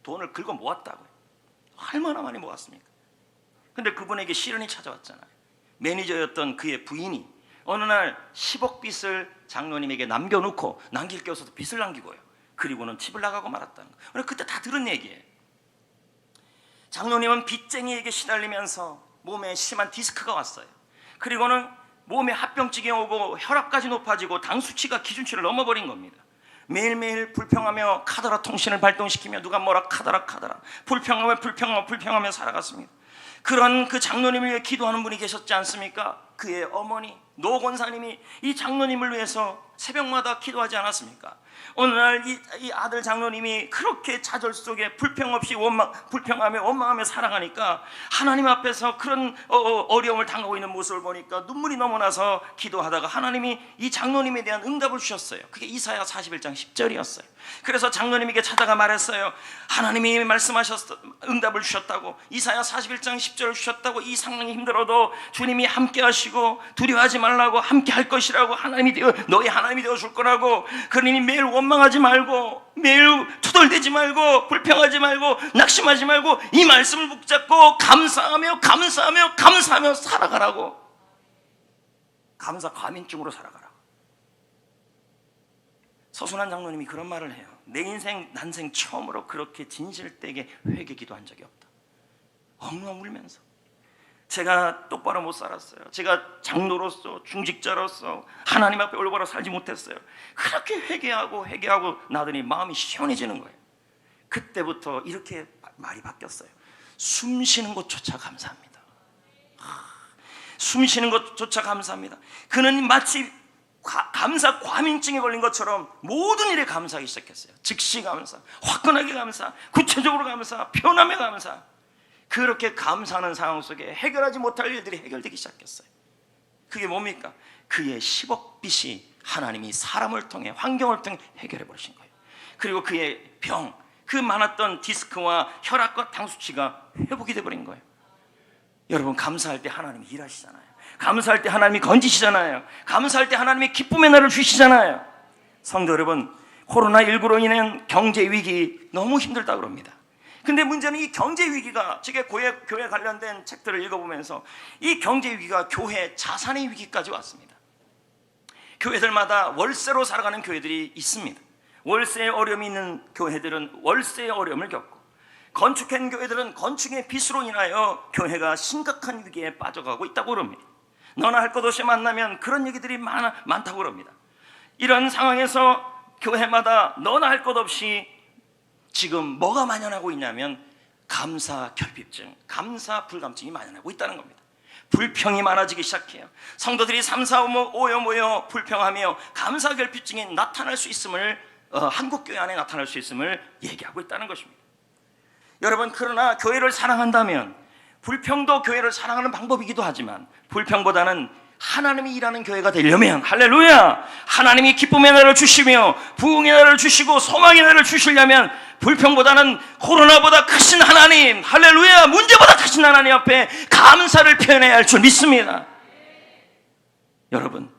돈을 긁어 모았다고요. 얼마나 많이 모았습니까? 근데 그분에게 시련이 찾아왔잖아요. 매니저였던 그의 부인이 어느 날 10억 빚을 장로님에게 남겨놓고 남길 게 없어서 빚을 남기고요. 그리고는 집을 나가고 말았다는 거예요. 그때 다 들은 얘기예요. 장로님은 빚쟁이에게 시달리면서 몸에 심한 디스크가 왔어요. 그리고는 몸에 합병증이 오고 혈압까지 높아지고 당 수치가 기준치를 넘어버린 겁니다. 매일매일 불평하며 카더라 통신을 발동시키며 누가 뭐라 카더라 불평하며 살아갔습니다. 그런 그 장로님을 위해 기도하는 분이 계셨지 않습니까? 그의 어머니 노 권사님이 이 장로님을 위해서 새벽마다 기도하지 않았습니까? 어느 날 이 아들 장로님이 그렇게 좌절 속에 불평 없이 불평하며 원망하며 살아가니까 하나님 앞에서 그런 어려움을 당하고 있는 모습을 보니까 눈물이 넘어나서 기도하다가 하나님이 이 장로님에 대한 응답을 주셨어요. 그게 이사야 41장 10절이었어요. 그래서 장로님에게 찾아가 말했어요. 하나님이 말씀하셨어, 응답을 주셨다고, 이사야 41장 10절을 주셨다고, 이 상황이 힘들어도 주님이 함께 하시고 두려워하지 말라고, 함께 할 것이라고, 너희 하나님이 되어 줄 거라고. 그러니 매일 원망하지 말고, 매일 투덜대지 말고, 불평하지 말고, 낙심하지 말고 이 말씀을 붙잡고 감사하며 살아가라고. 감사 과민증으로 살아가라. 서순환 장로님이 그런 말을 해요. 내 인생 난생 처음으로 그렇게 진실되게 회개 기도한 적이 없다. 엉엉 울면서 제가 똑바로 못 살았어요. 제가 장로로서 중직자로서 하나님 앞에 올바로 살지 못했어요. 그렇게 회개하고 나더니 마음이 시원해지는 거예요. 그때부터 이렇게 말이 바뀌었어요. 숨 쉬는 것조차 감사합니다. 숨 쉬는 것조차 감사합니다. 그는 마치 감사 과민증에 걸린 것처럼 모든 일에 감사하기 시작했어요. 즉시 감사, 화끈하게 감사, 구체적으로 감사, 편함에 감사. 그렇게 감사하는 상황 속에 해결하지 못할 일들이 해결되기 시작했어요. 그게 뭡니까? 그의 10억 빚이 하나님이 사람을 통해, 환경을 통해 해결해 버리신 거예요. 그리고 그의 병, 그 많았던 디스크와 혈압과 당 수치가 회복이 되어버린 거예요. 여러분, 감사할 때 하나님이 일하시잖아요. 감사할 때 하나님이 건지시잖아요. 감사할 때 하나님이 기쁨의 날을 주시잖아요. 성도 여러분, 코로나19로 인한 경제 위기 너무 힘들다 그럽니다. 근데 문제는 이 경제 위기가, 제가 교회 관련된 책들을 읽어보면서 이 경제 위기가 교회 자산의 위기까지 왔습니다. 교회들마다 월세로 살아가는 교회들이 있습니다. 월세에 어려움이 있는 교회들은 월세의 어려움을 겪고, 건축한 교회들은 건축의 빚으로 인하여 교회가 심각한 위기에 빠져가고 있다고 그럽니다. 너나 할 것 없이 만나면 그런 얘기들이 많다고 그럽니다. 이런 상황에서 교회마다 너나 할 것 없이 지금 뭐가 만연하고 있냐면 감사 결핍증, 감사 불감증이 만연하고 있다는 겁니다. 불평이 많아지기 시작해요. 성도들이 3, 4, 5 모여 불평하며 감사 결핍증이 나타날 수 있음을, 한국교회 안에 나타날 수 있음을 얘기하고 있다는 것입니다. 여러분, 그러나 교회를 사랑한다면, 불평도 교회를 사랑하는 방법이기도 하지만 불평보다는 하나님이 일하는 교회가 되려면, 할렐루야, 하나님이 기쁨의 날을 주시며 부흥의 날을 주시고 소망의 날을 주시려면 불평보다는 코로나보다 크신 하나님, 할렐루야, 문제보다 크신 하나님 앞에 감사를 표현해야 할 줄 믿습니다. 여러분,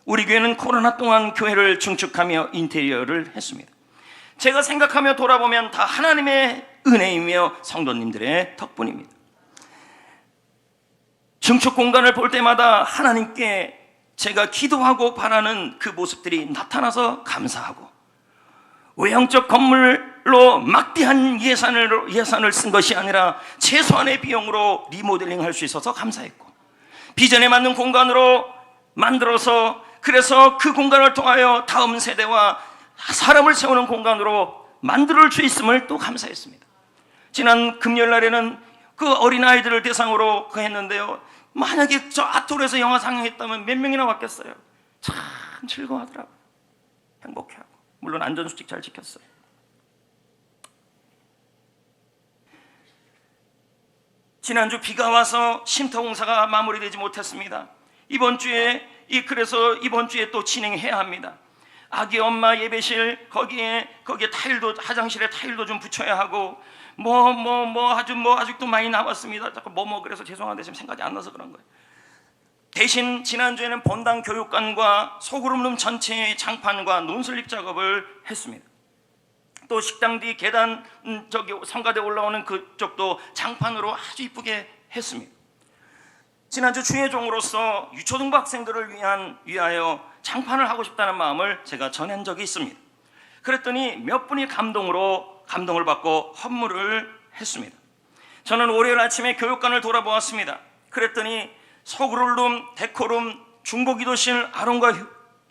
우리 교회는 코로나 동안 교회를 증축하며 인테리어를 했습니다. 제가 생각하며 돌아보면 다 하나님의 은혜이며 성도님들의 덕분입니다. 증축 공간을 볼 때마다 하나님께 제가 기도하고 바라는 그 모습들이 나타나서 감사하고, 외형적 건물로 막대한 예산을 쓴 것이 아니라 최소한의 비용으로 리모델링 할 수 있어서 감사했고, 비전에 맞는 공간으로 만들어서, 그래서 그 공간을 통하여 다음 세대와 사람을 세우는 공간으로 만들 수 있음을 또 감사했습니다. 지난 금요일 날에는 그 어린아이들을 대상으로 했는데요, 만약에 저 아톨에서 영화 상영했다면 몇 명이나 왔겠어요. 참 즐거워하더라고요. 행복해하고, 물론 안전수칙 잘 지켰어요. 지난주 비가 와서 쉼터 공사가 마무리되지 못했습니다. 그래서 이번 주에 또 진행해야 합니다. 아기 엄마 예배실, 거기에 타일도, 화장실에 타일도 좀 붙여야 하고, 아직도 많이 남았습니다. 자꾸 그래서 죄송한데 지금 생각이 안 나서 그런 거예요. 대신 지난주에는 본당 교육관과 소그룹룸 전체의 장판과 논슬립 작업을 했습니다. 또 식당 뒤 계단, 성가대 올라오는 그쪽도 장판으로 아주 이쁘게 했습니다. 지난주 주의 종으로서 유초등부 학생들을 위하여 장판을 하고 싶다는 마음을 제가 전한 적이 있습니다. 그랬더니 몇 분이 감동을 받고 헌물을 했습니다. 저는 월요일 아침에 교육관을 돌아보았습니다. 그랬더니 소그룹, 데코룸, 중보기도실, 아론과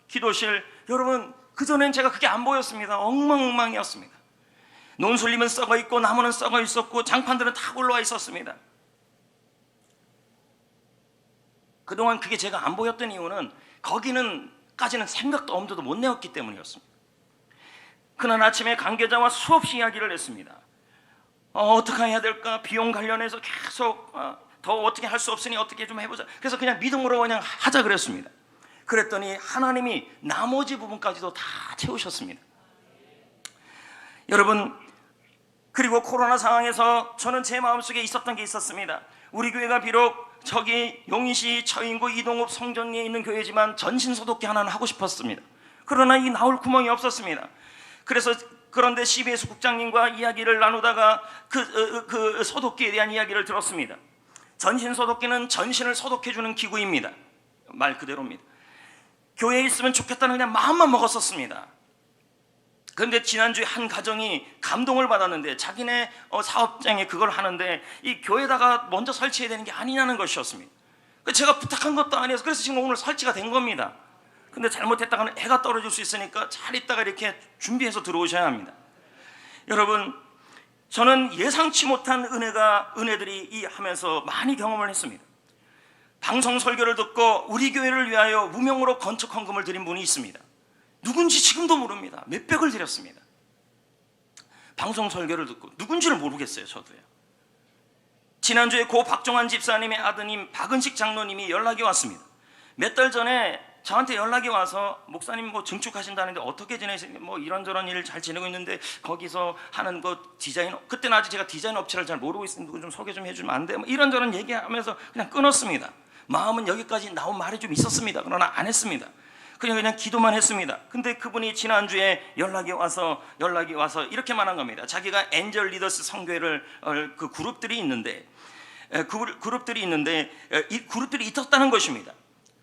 기도실, 여러분 그전엔 제가 그게 안 보였습니다. 엉망엉망이었습니다. 논술림은 썩어 있고 나무는 썩어 있었고 장판들은 다 올라와 있었습니다. 그동안 그게 제가 안 보였던 이유는 거기는까지는 생각도 엄두도 못 내었기 때문이었습니다. 그날 아침에 관계자와 수없이 이야기를 했습니다. 어떻게 해야 될까? 비용 관련해서 계속 더 어떻게 할 수 없으니 어떻게 좀 해보자. 그래서 그냥 믿음으로 그냥 하자 그랬습니다. 그랬더니 하나님이 나머지 부분까지도 다 채우셨습니다. 여러분, 그리고 코로나 상황에서 저는 제 마음속에 있었던 게 있었습니다. 우리 교회가 비록 저기 용인시 처인구 이동읍 성전리에 있는 교회지만 전신소독기 하나는 하고 싶었습니다. 그러나 이 나올 구멍이 없었습니다. 그런데 CBS 국장님과 이야기를 나누다가 그 소독기에 대한 이야기를 들었습니다. 전신소독기는 전신을 소독해주는 기구입니다. 말 그대로입니다. 교회에 있으면 좋겠다는 그냥 마음만 먹었었습니다. 그런데 지난주에 한 가정이 감동을 받았는데 자기네 사업장에 그걸 하는데 이 교회에다가 먼저 설치해야 되는 게 아니냐는 것이었습니다. 제가 부탁한 것도 아니어서 그래서 지금 오늘 설치가 된 겁니다. 근데 잘못했다가는 해가 떨어질 수 있으니까 잘 있다가 이렇게 준비해서 들어오셔야 합니다. 여러분, 저는 예상치 못한 은혜들이 하면서 많이 경험을 했습니다. 방송 설교를 듣고 우리 교회를 위하여 무명으로 건축 헌금을 드린 분이 있습니다. 누군지 지금도 모릅니다. 몇백을 드렸습니다. 방송 설교를 듣고 누군지를 모르겠어요. 저도요. 지난주에 고 박종환 집사님의 아드님 박은식 장로님이 연락이 왔습니다. 몇 달 전에 저한테 연락이 와서 목사님 증축하신다는데 어떻게 지내세요? 이런저런 일을 잘 지내고 있는데 거기서 하는 디자인, 그때는 아직 제가 디자인 업체를 잘 모르고 있으니 누구 좀 소개 좀 해주면 안 돼요? 이런저런 얘기하면서 그냥 끊었습니다. 마음은 여기까지 나온 말이 좀 있었습니다. 그러나 안 했습니다. 그냥 기도만 했습니다. 근데 그분이 지난주에 연락이 와서 이렇게 말한 겁니다. 자기가 엔젤 리더스 선교회를 그 그룹들이 있는데 이 그룹들이 있었다는 것입니다.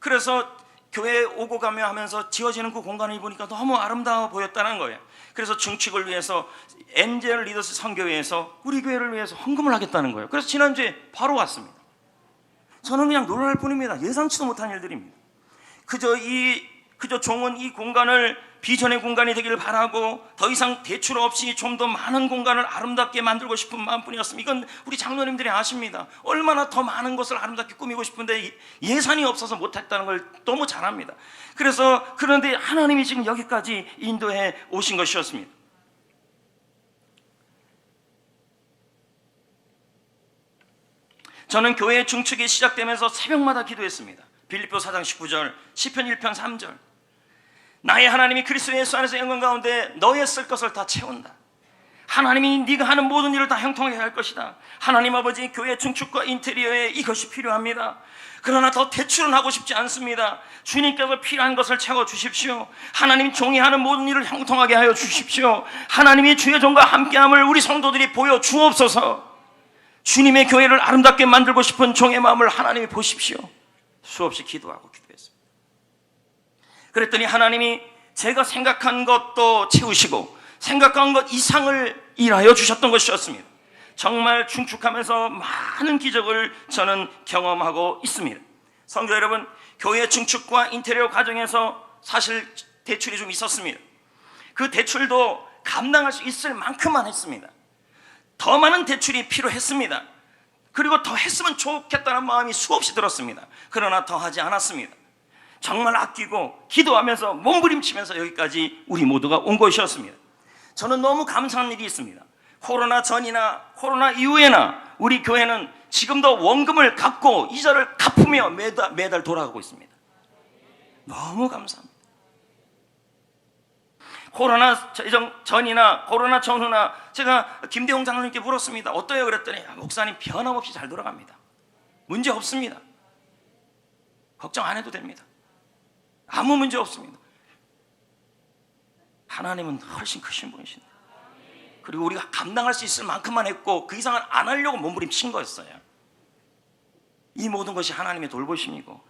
그래서 교회에 오고 가며 하면서 지어지는 그 공간을 보니까 너무 아름다워 보였다는 거예요. 그래서 증축을 위해서 엔젤 리더스 선교회에서 우리 교회를 위해서 헌금을 하겠다는 거예요. 그래서 지난주에 바로 왔습니다. 저는 그냥 놀랄 뿐입니다. 예상치도 못한 일들입니다. 그저 종은 이 공간을 비전의 공간이 되기를 바라고 더 이상 대출 없이 좀 더 많은 공간을 아름답게 만들고 싶은 마음뿐이었습니다. 이건 우리 장로님들이 아십니다. 얼마나 더 많은 것을 아름답게 꾸미고 싶은데 예산이 없어서 못했다는 걸 너무 잘 압니다. 그런데 하나님이 지금 여기까지 인도해 오신 것이었습니다. 저는 교회 중축이 시작되면서 새벽마다 기도했습니다. 빌립보 4장 19절, 시편 1편 3절. 나의 하나님이 그리스도 예수 안에서 영광 가운데 너의 쓸 것을 다 채운다. 하나님이 네가 하는 모든 일을 다 형통하게 할 것이다. 하나님 아버지, 교회 중축과 인테리어에 이것이 필요합니다. 그러나 더 대출은 하고 싶지 않습니다. 주님께서 필요한 것을 채워 주십시오. 하나님 종이 하는 모든 일을 형통하게 하여 주십시오. 하나님이 주의 종과 함께함을 우리 성도들이 보여 주옵소서. 주님의 교회를 아름답게 만들고 싶은 종의 마음을 하나님이 보십시오. 수없이 기도하고 기도했습니다. 그랬더니 하나님이 제가 생각한 것도 채우시고 생각한 것 이상을 일하여 주셨던 것이었습니다. 정말 중축하면서 많은 기적을 저는 경험하고 있습니다. 성도 여러분, 교회 중축과 인테리어 과정에서 사실 대출이 좀 있었습니다. 그 대출도 감당할 수 있을 만큼만 했습니다. 더 많은 대출이 필요했습니다. 그리고 더 했으면 좋겠다는 마음이 수없이 들었습니다. 그러나 더 하지 않았습니다. 정말 아끼고 기도하면서 몸부림치면서 여기까지 우리 모두가 온 것이었습니다. 저는 너무 감사한 일이 있습니다. 코로나 전이나 코로나 이후에나 우리 교회는 지금도 원금을 갚고 이자를 갚으며 매달 돌아가고 있습니다. 너무 감사합니다. 코로나 전이나 코로나 전후나 제가 김대웅 장로님께 물었습니다. 어떠해요? 그랬더니 목사님 변함없이 잘 돌아갑니다. 문제 없습니다. 걱정 안 해도 됩니다. 아무 문제 없습니다. 하나님은 훨씬 크신 분이신데, 그리고 우리가 감당할 수 있을 만큼만 했고 그 이상은 안 하려고 몸부림친 거였어요. 이 모든 것이 하나님의 돌보심이고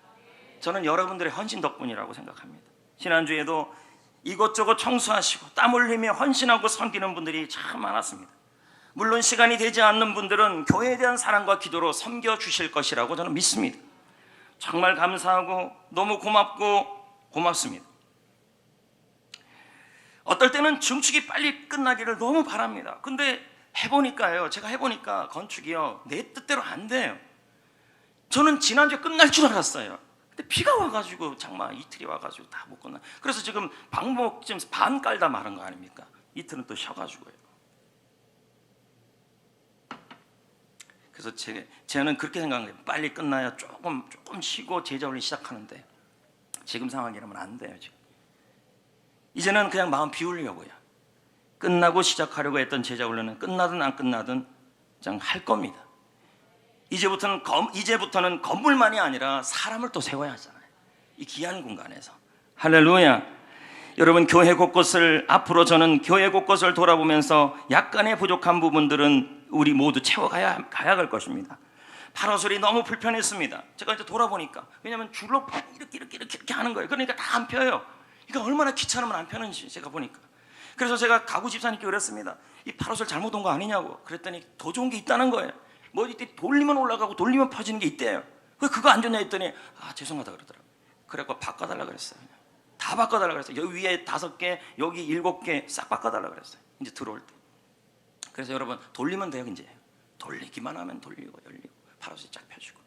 저는 여러분들의 헌신 덕분이라고 생각합니다. 지난주에도 이것저것 청소하시고 땀 흘리며 헌신하고 섬기는 분들이 참 많았습니다. 물론 시간이 되지 않는 분들은 교회에 대한 사랑과 기도로 섬겨주실 것이라고 저는 믿습니다. 정말 감사하고 너무 고맙습니다. 어떨 때는 증축이 빨리 끝나기를 너무 바랍니다. 근데 제가 해보니까 건축이요, 내 뜻대로 안 돼요. 저는 지난주에 끝날 줄 알았어요. 근데 비가 와가지고 장마 이틀이 와가지고 다 못 끝나. 그래서 지금 방목 지금 반 깔다 마른 거 아닙니까? 이틀은 또 쉬어가지고요. 그래서 저는 그렇게 생각해요. 빨리 끝나야 조금 쉬고 제자훈련 시작하는데 지금 상황이라면 안 돼요. 지금 이제는 그냥 마음 비우려고요. 끝나고 시작하려고 했던 제자훈련은 끝나든 안 끝나든 그냥 할 겁니다. 이제부터는 건물만이 아니라 사람을 또 세워야 하잖아요. 이 귀한 공간에서. 할렐루야. 여러분, 앞으로 저는 교회 곳곳을 돌아보면서 약간의 부족한 부분들은 우리 모두 채워가야 할 것입니다. 파라솔이 너무 불편했습니다. 제가 이제 돌아보니까, 왜냐하면 줄로 이렇게 하는 거예요. 그러니까 다 안 펴요. 이거 얼마나 귀찮으면 안 펴는지 제가 보니까. 그래서 제가 가구 집사님께 그랬습니다. 이 파라솔 잘못 온 거 아니냐고. 그랬더니 더 좋은 게 있다는 거예요. 뭐 이때 돌리면 올라가고 돌리면 펴지는 게 있대요. 그거 안 좋냐 했더니 죄송하다 그러더라고요. 그래갖고 바꿔달라 그랬어요. 다 바꿔달라 그랬어요. 여기 위에 5개, 여기 7개 싹 바꿔달라 그랬어요. 이제 들어올 때. 그래서 여러분, 돌리면 돼요. 이제 돌리기만 하면 돌리고 열리고 파라솔이 쫙 펴지고.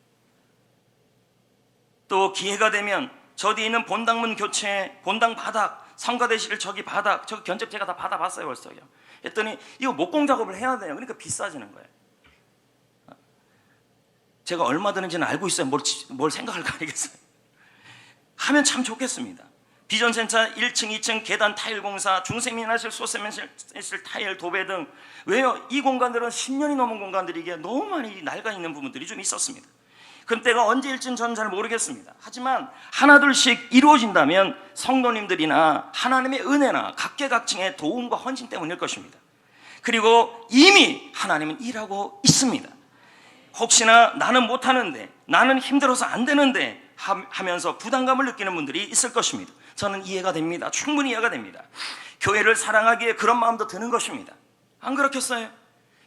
또 기회가 되면 저 뒤에 있는 본당문 교체, 본당 바닥, 성가대실 저기 바닥, 저기 견적 제가 다 받아봤어요 벌써요. 했더니 이거 목공 작업을 해야 돼요. 그러니까 비싸지는 거예요. 제가 얼마 드는지는 알고 있어요. 뭘 생각할 거 아니겠어요. 하면 참 좋겠습니다. 비전센터 1층, 2층 계단 타일 공사, 중세민화실, 소세민화실 타일 도배 등. 왜요? 이 공간들은 10년이 넘은 공간들이 이게 너무 많이 낡아 있는 부분들이 좀 있었습니다. 그때가 언제일지는 저는 잘 모르겠습니다. 하지만 하나둘씩 이루어진다면 성도님들이나 하나님의 은혜나 각계각층의 도움과 헌신 때문일 것입니다. 그리고 이미 하나님은 일하고 있습니다. 혹시나 나는 못하는데, 나는 힘들어서 안 되는데 하면서 부담감을 느끼는 분들이 있을 것입니다. 저는 이해가 됩니다. 충분히 이해가 됩니다. 교회를 사랑하기에 그런 마음도 드는 것입니다. 안 그렇겠어요?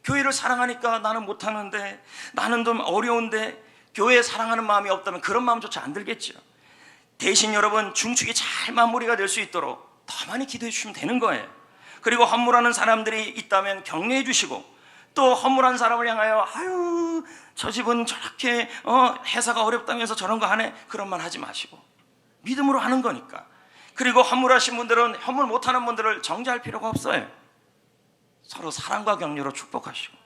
교회를 사랑하니까 나는 못하는데, 나는 좀 어려운데, 교회 사랑하는 마음이 없다면 그런 마음조차 안 들겠죠. 대신 여러분, 중축이 잘 마무리가 될 수 있도록 더 많이 기도해 주시면 되는 거예요. 그리고 헌물하는 사람들이 있다면 격려해 주시고, 또 헌물한 사람을 향하여 저 집은 저렇게 회사가 어렵다면서 저런 거 하네, 그런 말 하지 마시고 믿음으로 하는 거니까. 그리고 헌물하신 분들은 헌물 못하는 분들을 정죄할 필요가 없어요. 서로 사랑과 격려로 축복하시고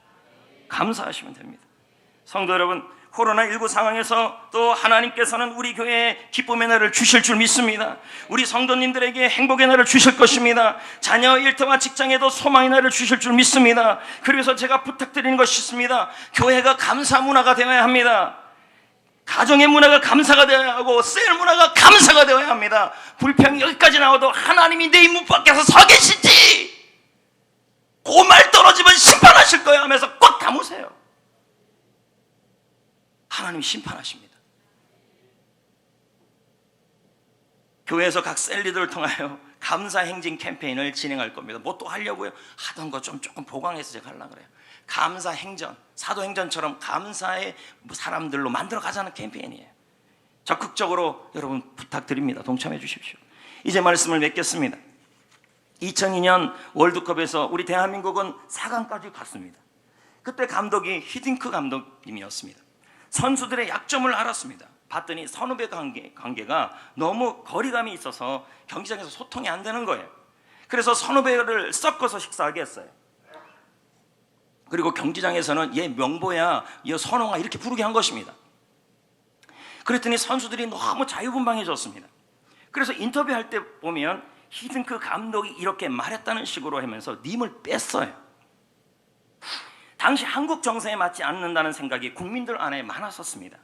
감사하시면 됩니다. 성도 여러분, 코로나19 상황에서 또 하나님께서는 우리 교회에 기쁨의 날을 주실 줄 믿습니다. 우리 성도님들에게 행복의 날을 주실 것입니다. 자녀 일터와 직장에도 소망의 날을 주실 줄 믿습니다. 그래서 제가 부탁드리는 것이 있습니다. 교회가 감사 문화가 되어야 합니다. 가정의 문화가 감사가 되어야 하고 셀 문화가 감사가 되어야 합니다. 불평이 여기까지 나와도 하나님이 내 입문 밖에서 서 계시지, 그 말 떨어지면 심판하실 거야 하면서 꼭 담으세요. 하나님이 심판하십니다. 교회에서 각 셀리들을 통하여 감사 행진 캠페인을 진행할 겁니다. 뭐 또 하려고요? 하던 거 조금 보강해서 제가 하려고 그래요. 감사 행전, 사도행전처럼 감사의 사람들로 만들어 가자는 캠페인이에요. 적극적으로 여러분 부탁드립니다. 동참해 주십시오. 이제 말씀을 맺겠습니다. 2002년 월드컵에서 우리 대한민국은 4강까지 갔습니다. 그때 감독이 히딩크 감독님이었습니다. 선수들의 약점을 알았습니다. 봤더니 선후배 관계가 너무 거리감이 있어서 경기장에서 소통이 안 되는 거예요. 그래서 선후배를 섞어서 식사하게 했어요. 그리고 경기장에서는 얘 명보야, 얘 선홍아 이렇게 부르게 한 것입니다. 그랬더니 선수들이 너무 자유분방해졌습니다. 그래서 인터뷰할 때 보면 히딩크 감독이 이렇게 말했다는 식으로 하면서 님을 뺐어요. 당시 한국 정서에 맞지 않는다는 생각이 국민들 안에 많았었습니다.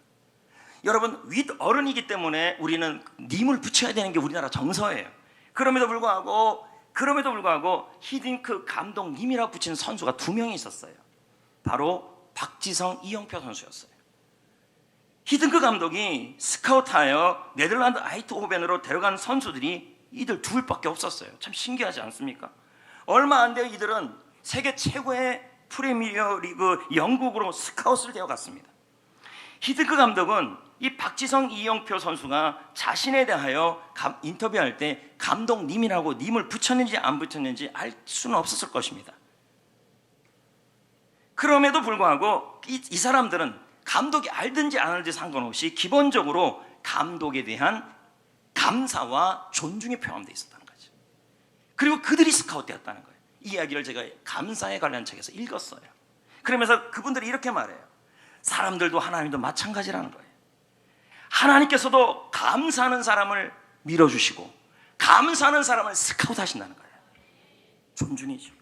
여러분, 윗어른이기 때문에 우리는 님을 붙여야 되는 게 우리나라 정서예요. 그럼에도 불구하고 히딩크 감독님이라고 붙인 선수가 2명이 있었어요. 바로 박지성, 이영표 선수였어요. 히든크 감독이 스카우트하여 네덜란드 아이트호벤으로 데려간 선수들이 이들 둘밖에 없었어요. 참 신기하지 않습니까? 얼마 안 되어 이들은 세계 최고의 프리미어 리그 영국으로 스카웃을 되어 갔습니다. 히든크 감독은 이 박지성, 이영표 선수가 자신에 대하여 인터뷰할 때 감독님이라고 님을 붙였는지 안 붙였는지 알 수는 없었을 것입니다. 그럼에도 불구하고 이 사람들은 감독이 알든지 안 알든지 상관없이 기본적으로 감독에 대한 감사와 존중이 포함되어 있었다는 거죠. 그리고 그들이 스카웃 되었다는 거예요. 이 이야기를 제가 감사에 관련 책에서 읽었어요. 그러면서 그분들이 이렇게 말해요. 사람들도 하나님도 마찬가지라는 거예요. 하나님께서도 감사하는 사람을 밀어주시고 감사하는 사람을 스카웃 하신다는 거예요. 존중이죠.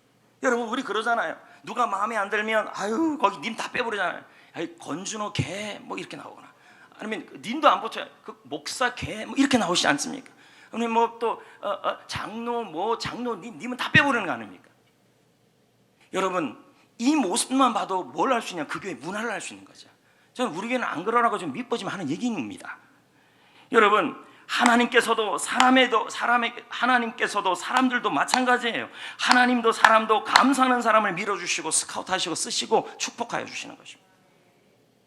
여러분, 우리 그러잖아요. 누가 마음에 안 들면 아유 거기 님 다 빼버리잖아요. 아유, 건준호 개 뭐 이렇게 나오거나, 아니면 님도 안 붙여요. 그 목사 개 뭐 이렇게 나오시지 않습니까? 아니면 뭐 또 장로 뭐 장로 님은 다 빼버리는 거 아닙니까? 여러분, 이 모습만 봐도 뭘 할 수 있냐? 그 교회 문화를 알 수 있는 거죠. 저는 우리 교회는 안 그러라고 좀 밑보지만 하는 얘기입니다. 여러분, 하나님께서도 하나님께서도 사람들도 마찬가지예요. 하나님도 사람도 감사하는 사람을 밀어주시고 스카우트하시고 쓰시고 축복하여 주시는 것입니다.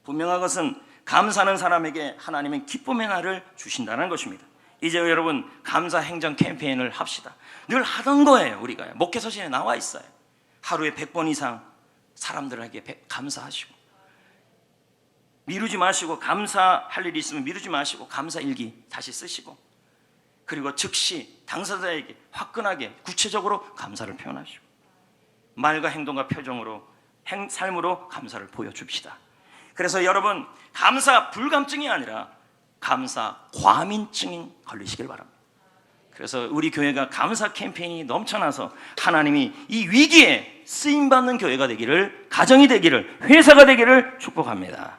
분명한 것은 감사하는 사람에게 하나님은 기쁨의 날을 주신다는 것입니다. 이제 여러분, 감사 행정 캠페인을 합시다. 늘 하던 거예요. 우리가 목회서신에 나와 있어요. 하루에 100번 이상 사람들에게 감사하시고, 미루지 마시고, 감사할 일이 있으면 미루지 마시고 감사일기 다시 쓰시고, 그리고 즉시 당사자에게 화끈하게 구체적으로 감사를 표현하시고, 말과 행동과 표정으로 삶으로 감사를 보여줍시다. 그래서 여러분, 감사 불감증이 아니라 감사 과민증이 걸리시길 바랍니다. 그래서 우리 교회가 감사 캠페인이 넘쳐나서 하나님이 이 위기에 쓰임받는 교회가 되기를, 가정이 되기를, 회사가 되기를 축복합니다.